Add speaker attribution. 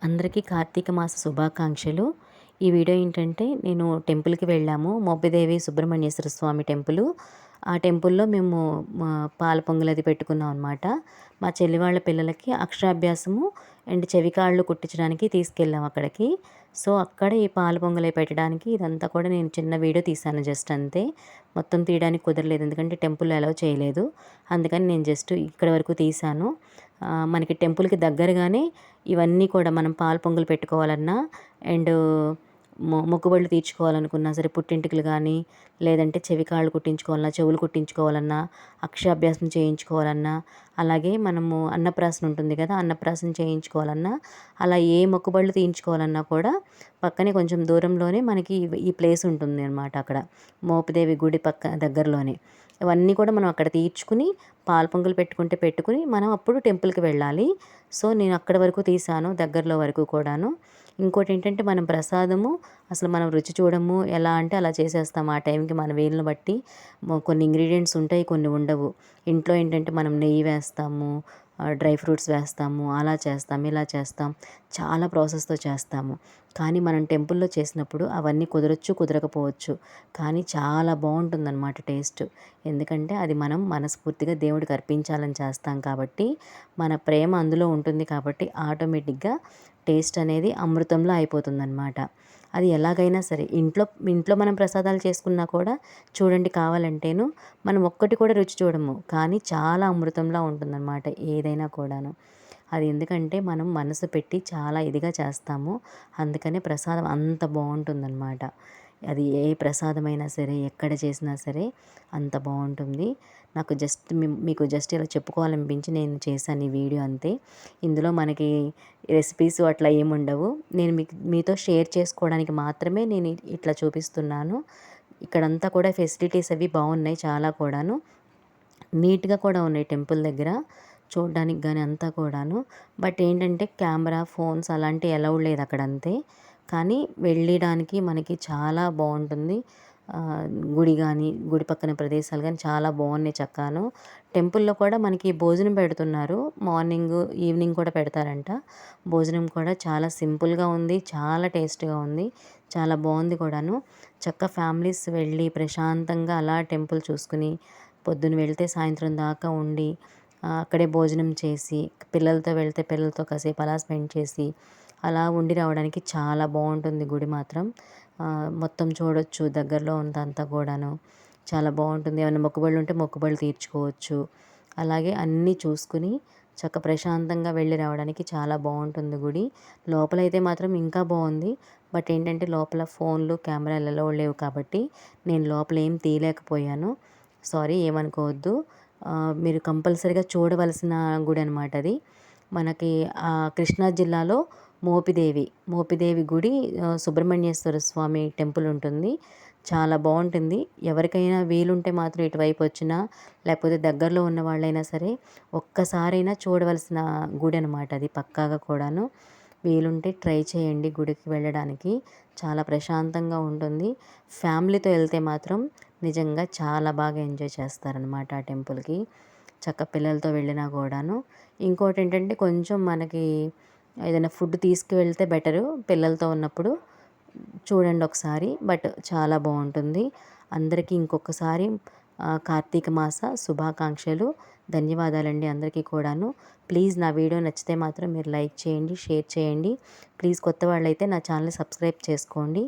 Speaker 1: అందరికీ కార్తీక మాస శుభాకాంక్షలు. ఈ వీడియో ఏంటంటే నేను టెంపుల్‌కి వెళ్ళాము. మోపిదేవి సుబ్రహ్మణ్యేశ్వర స్వామి టెంపులు. ఆ టెంపుల్‌లో మేము పాల పొంగలది పెట్టుకున్నాం అనమాట. మా చెల్లి వాళ్ళ పిల్లలకి అక్షరాభ్యాసము అండ్ చెవికాళ్ళు కుట్టించడానికి తీసుకెళ్ళాం అక్కడికి. సో, అక్కడ ఈ పాల పొంగలి పెట్టడానికి ఇదంతా కూడా నేను చిన్న వీడియో తీశాను జస్ట్ అంతే. మొత్తం తీయడానికి కుదరలేదు. ఎందుకంటే టెంపుల్‌లో అలౌ చేయలేదు. అందుకని నేను జస్ట్ ఇక్కడి వరకు తీశాను. మనకి టెంపుల్‌కి దగ్గరగానే ఇవన్నీ కూడా మనం పాలు పొంగల్ పెట్టుకోవాలన్నా అండ్ మొక్కుబడులు తీర్చుకోవాలనుకున్నా సరే పుట్టింటికలు కానీ లేదంటే చెవికాళ్ళు కుట్టించుకోవాలన్నా చెవులు కుట్టించుకోవాలన్నా అక్షరాభ్యాసం చేయించుకోవాలన్నా అలాగే మనము అన్నప్రాసన ఉంటుంది కదా అన్నప్రాసన చేయించుకోవాలన్నా అలా ఏ మొక్కుబడులు తీయించుకోవాలన్నా కూడా పక్కనే కొంచెం దూరంలోనే మనకి ఈ ప్లేస్ ఉంటుంది అనమాట. అక్కడ మోపిదేవి గుడి పక్క దగ్గరలోనే ఇవన్నీ కూడా మనం అక్కడ తీర్చుకుని పాలు పొంగల్ పెట్టుకుని మనం అప్పుడు టెంపుల్కి వెళ్ళాలి. సో, నేను అక్కడి వరకు తీశాను దగ్గరలో వరకు కూడాను. ఇంకోటి ఏంటంటే మనం ప్రసాదము అసలు మనం రుచి చూడము. ఎలా అంటే అలా చేసేస్తాం ఆ టైంకి మన వీలుని బట్టి. కొన్ని ఇంగ్రీడియంట్స్ ఉంటాయి, కొన్ని ఉండవు. ఇంట్లో ఏంటంటే మనం నెయ్యి వేస్తాము, డ్రై ఫ్రూట్స్ వేస్తాము, అలా చేస్తాం, ఇలా చేస్తాం. చాలా ప్రాసెస్‌తో చేస్తాము. కానీ మనం టెంపుల్‌లో చేసినప్పుడు అవన్నీ కుదరొచ్చు, కుదరకపోవచ్చు. కానీ చాలా బావుంటుందనమాట టేస్ట్. ఎందుకంటే అది మనం మనస్ఫూర్తిగా దేవుడికి అర్పించాలని చేస్తాం కాబట్టి, మన ప్రేమ అందులో ఉంటుంది కాబట్టి ఆటోమేటిక్‌గా టేస్ట్ అనేది అమృతంలా అయిపోతుందనమాట. అది ఎలాగైనా సరే ఇంట్లో ఇంట్లో మనం ప్రసాదాలు చేసుకున్నా కూడా చూడండి కావాలంటేను మనం ఒక్కటి కూడా రుచి చూడము. కానీ చాలా అమృతంలా ఉంటుందన్నమాట ఏదైనా కూడాను. అది ఎందుకంటే మనం మనసు పెట్టి చాలా ఇదిగా చేస్తాము. అందుకనే ప్రసాదం అంత బావుంటుందన్నమాట. అది ఏ ప్రసాదమైనా సరే, ఎక్కడ చేసినా సరే అంత బావుంటుంది. నాకు జస్ట్ మీకు జస్ట్ ఇలా చెప్పుకోవాలనిపించి నేను చేశాను ఈ వీడియో అంతే. ఇందులో మనకి రెసిపీస్ అట్లా ఏముండవు. నేను మీతో షేర్ చేసుకోవడానికి మాత్రమే నేను ఇట్లా చూపిస్తున్నాను. ఇక్కడంతా కూడా ఫెసిలిటీస్ అవి బాగున్నాయి చాలా కూడాను. నీట్‌గా కూడా ఉన్నాయి టెంపుల్ దగ్గర. చూడ్డానికి గాని అంతా కూడాను. బట్ ఏంటంటే కెమెరా, ఫోన్స్ అలాంటివి అలౌడ్ లేదు అక్కడ అంతే. కానీ వెళ్ళడానికి మనకి చాలా బావుంటుంది. గుడి గాని, గుడి పక్కన ప్రదేశాలు గాని చాలా బావున్నాయి చక్కాను. టెంపుల్‌లో కూడా మనకి భోజనం పెడుతున్నారు. మార్నింగు, ఈవినింగ్ కూడా పెడతారంట. భోజనం కూడా చాలా సింపుల్‌గా ఉంది. చాలా టేస్ట్‌గా ఉంది. చాలా బావుంది కూడాను. చక్క ఫ్యామిలీస్ వెళ్ళి ప్రశాంతంగా అలా టెంపుల్ చూసుకుని, పొద్దున వెళ్తే సాయంత్రం దాకా ఉండి, అక్కడే భోజనం చేసి, పిల్లలతో వెళ్తే పిల్లలతో కాసేపు అలా స్పెండ్ చేసి, అలా ఉండి రావడానికి చాలా బావుంటుంది గుడి మాత్రం. మొత్తం చూడొచ్చు దగ్గరలో ఉందంతా కూడాను. చాలా బావుంటుంది. ఏమైనా మొక్కుబడులు ఉంటే మొక్కుబడులు తీర్చుకోవచ్చు. అలాగే అన్నీ చూసుకుని ప్రశాంతంగా వెళ్ళి రావడానికి చాలా బావుంటుంది గుడి. లోపలైతే మాత్రం ఇంకా బావుంది. బట్ ఏంటంటే లోపల ఫోన్లు, కెమెరాలు అలౌడ్ లేవు కాబట్టి నేను లోపల ఏం తీయలేకపోయాను. సారీ ఏమనుకోవద్దు. మీరు కంపల్సరీగా చూడవలసిన గుడి అనమాట అది. మనకి కృష్ణా జిల్లాలో మోపిదేవి గుడి, సుబ్రహ్మణ్యేశ్వర స్వామి టెంపుల్ ఉంటుంది. చాలా బావుంటుంది. ఎవరికైనా వీలుంటే మాత్రం ఇటువైపు వచ్చినా, లేకపోతే దగ్గరలో ఉన్న వాళ్ళైనా సరే ఒక్కసారైనా చూడవలసిన గుడి అనమాట అది పక్కాగా కూడాను. వీలుంటే ట్రై చేయండి గుడికి వెళ్ళడానికి. చాలా ప్రశాంతంగా ఉంటుంది. ఫ్యామిలీతో వెళ్తే మాత్రం నిజంగా చాలా బాగా ఎంజాయ్ చేస్తారనమాట ఆ టెంపుల్‌కి. పిల్లలతో వెళ్ళినా కూడాను. ఇంకోటేంటంటే కొంచెం మనకి ఏదైనా ఫుడ్ తీసుకువెళ్తే బెటరు పిల్లలతో ఉన్నప్పుడు. చూడండి ఒకసారి. బట్ చాలా బావుంటుంది. అందరికీ ఇంకొకసారి కార్తీక మాస శుభాకాంక్షలు. ధన్యవాదాలండి అందరికీ కూడాను. ప్లీజ్ నా వీడియో నచ్చితే మాత్రం మీరు లైక్ చేయండి, షేర్ చేయండి. ప్లీజ్ కొత్త వాళ్ళైతే నా ఛానల్‌ని సబ్స్క్రైబ్ చేసుకోండి.